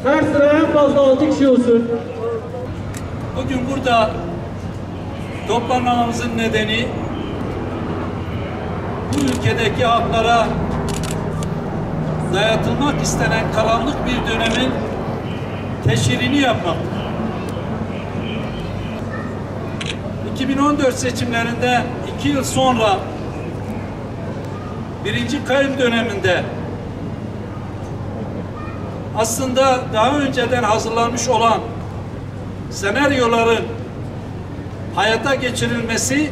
Her sıra en fazla 6 kişi olsun. Bugün burada toplanmamızın nedeni bu ülkedeki halklara dayatılmak istenen karanlık bir dönemin teşhirini yapmaktır. 2014 seçimlerinde 2 yıl sonra birinci kayyum döneminde aslında daha önceden hazırlanmış olan senaryoların hayata geçirilmesi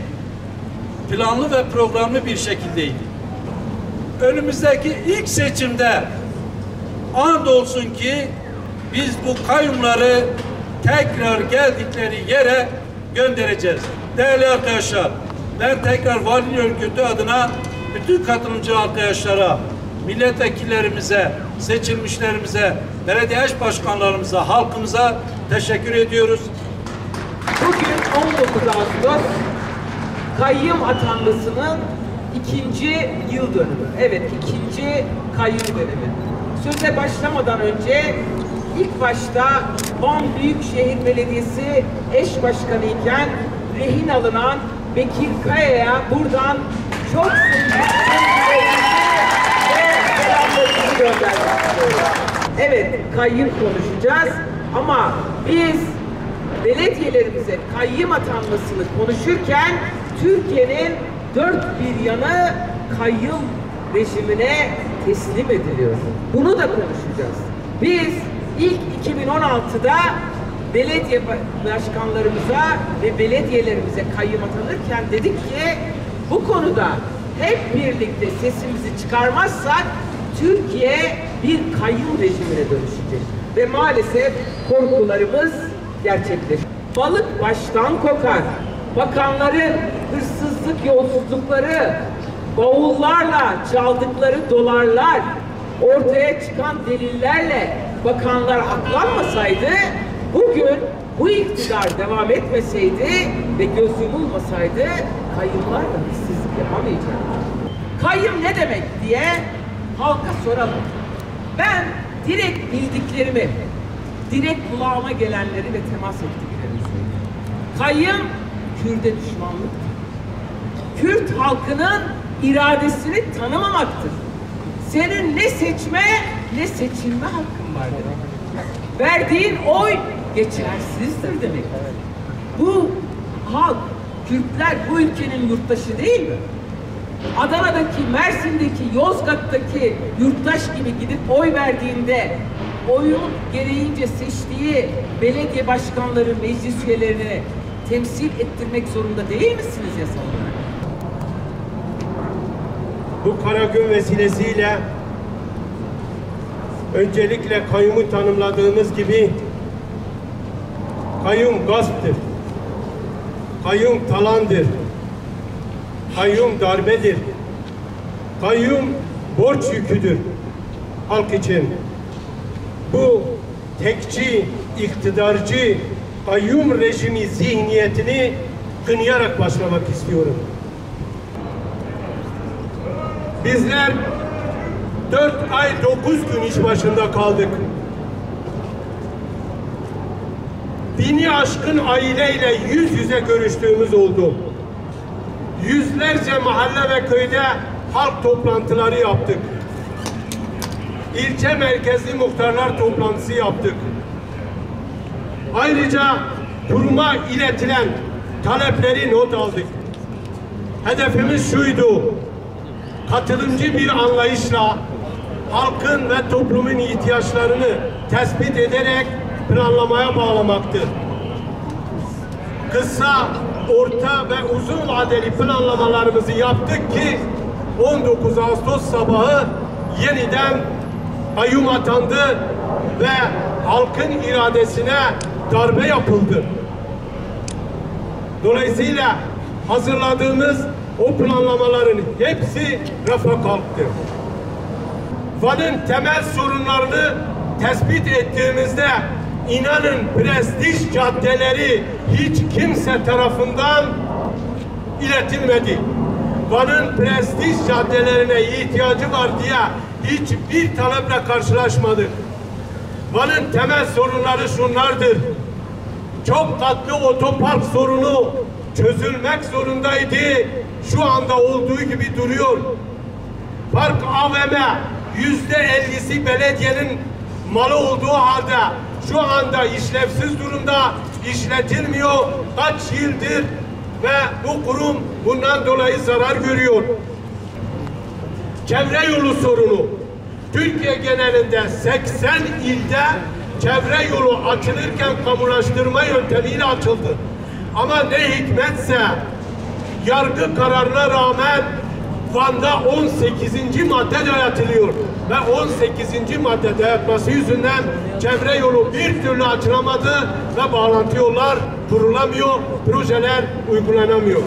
planlı ve programlı bir şekildeydi. Önümüzdeki ilk seçimde andolsun ki biz bu kayyumları tekrar geldikleri yere göndereceğiz. Değerli arkadaşlar, ben tekrar vali örgütü adına bütün katılımcı arkadaşlara, milletvekillerimize, seçilmişlerimize, belediye eş başkanlarımıza, halkımıza teşekkür ediyoruz. Bugün 19 Ağustos kayyum atanmasının 2. yıl dönümü. Evet, 2. kayyum dönümü. Söze başlamadan önce ilk başta Van Büyükşehir Belediyesi eş başkanı iken rehin alınan Bekir Kaya'ya buradan çok sevgilerimizi ve selamlarımızı göndermek istiyoruz. Evet, kayyum konuşacağız ama biz belediyelerimize kayyum atanmasını konuşurken Türkiye'nin dört bir yanı kayyum rejimine teslim ediliyor. Bunu da konuşacağız. Biz ilk 2016'da belediye başkanlarımıza ve belediyelerimize kayyum atanırken dedik ki bu konuda hep birlikte sesimizi çıkarmazsak Türkiye bir kayyum rejimine dönüşecek. Ve maalesef korkularımız gerçekleşti. Balık baştan kokar. Bakanların hırsızlık, yolsuzlukları, bavullarla çaldıkları dolarlar, ortaya çıkan delillerle bakanlar aklanmasaydı, bugün bu iktidar devam etmeseydi ve göz yumulmasaydı kayyumlar da hırsızlık yapamayacaktı. Kayyum ne demek diye halka soralım. Ben direkt bildiklerimi, direkt kulağıma gelenleri ve temas ettiklerimi söyleyeyim. Kayyum, Kürt'e düşmanlıktır. Kürt halkının iradesini tanımamaktır. Senin ne seçme ne seçilme hakkın var demek. Verdiğin oy geçersizdir demek. Bu halk, Kürtler bu ülkenin yurttaşı değil mi? Adana'daki, Mersin'deki, Yozgat'taki yurttaş gibi gidip oy verdiğinde oyun gereğince seçtiği belediye başkanları, meclis üyelerini temsil ettirmek zorunda değil misiniz yasal olarak? Bu kara gün vesilesiyle öncelikle kayyumu tanımladığımız gibi kayyum gasptır, kayyum talandır, kayyum darbedir, kayyum borç yüküdür halk için. Bu tekçi, iktidarcı, kayyum rejimi zihniyetini kınayarak başlamak istiyorum. Bizler 4 ay 9 gün iş başında kaldık. Bini aşkın aileyle yüz yüze görüştüğümüz oldu. Yüzlerce mahalle ve köyde halk toplantıları yaptık. İlçe merkezli muhtarlar toplantısı yaptık. Ayrıca kuruma iletilen talepleri not aldık. Hedefimiz şuydu: katılımcı bir anlayışla halkın ve toplumun ihtiyaçlarını tespit ederek planlamaya bağlamaktır. Kısa, orta ve uzun vadeli planlamalarımızı yaptık ki 19 Ağustos sabahı yeniden kayyum atandı ve halkın iradesine darbe yapıldı. Dolayısıyla hazırladığımız o planlamaların hepsi rafa kalktı. Van'ın temel sorunlarını tespit ettiğimizde inanın prestij caddeleri hiç kimse tarafından iletilmedi. Van'ın prestij caddelerine ihtiyacı var diye hiçbir taleple karşılaşmadık. Van'ın temel sorunları şunlardır. Çok katlı otopark sorunu çözülmek zorundaydı. Şu anda olduğu gibi duruyor. Park AVM %50'si belediyenin malı olduğu halde şu anda işlevsiz durumda, işletilmiyor. Kaç yıldır ve bu kurum bundan dolayı zarar görüyor. Çevre yolu sorunu. Türkiye genelinde 80 ilde çevre yolu açılırken kamulaştırma yöntemiyle açıldı. Ama ne hikmetse yargı kararına rağmen Van'da 18. madde dayatılıyor. Ve 18. madde dayatması yüzünden çevre yolu bir türlü açılamadı ve bağlantı yollar kurulamıyor, projeler uygulanamıyor.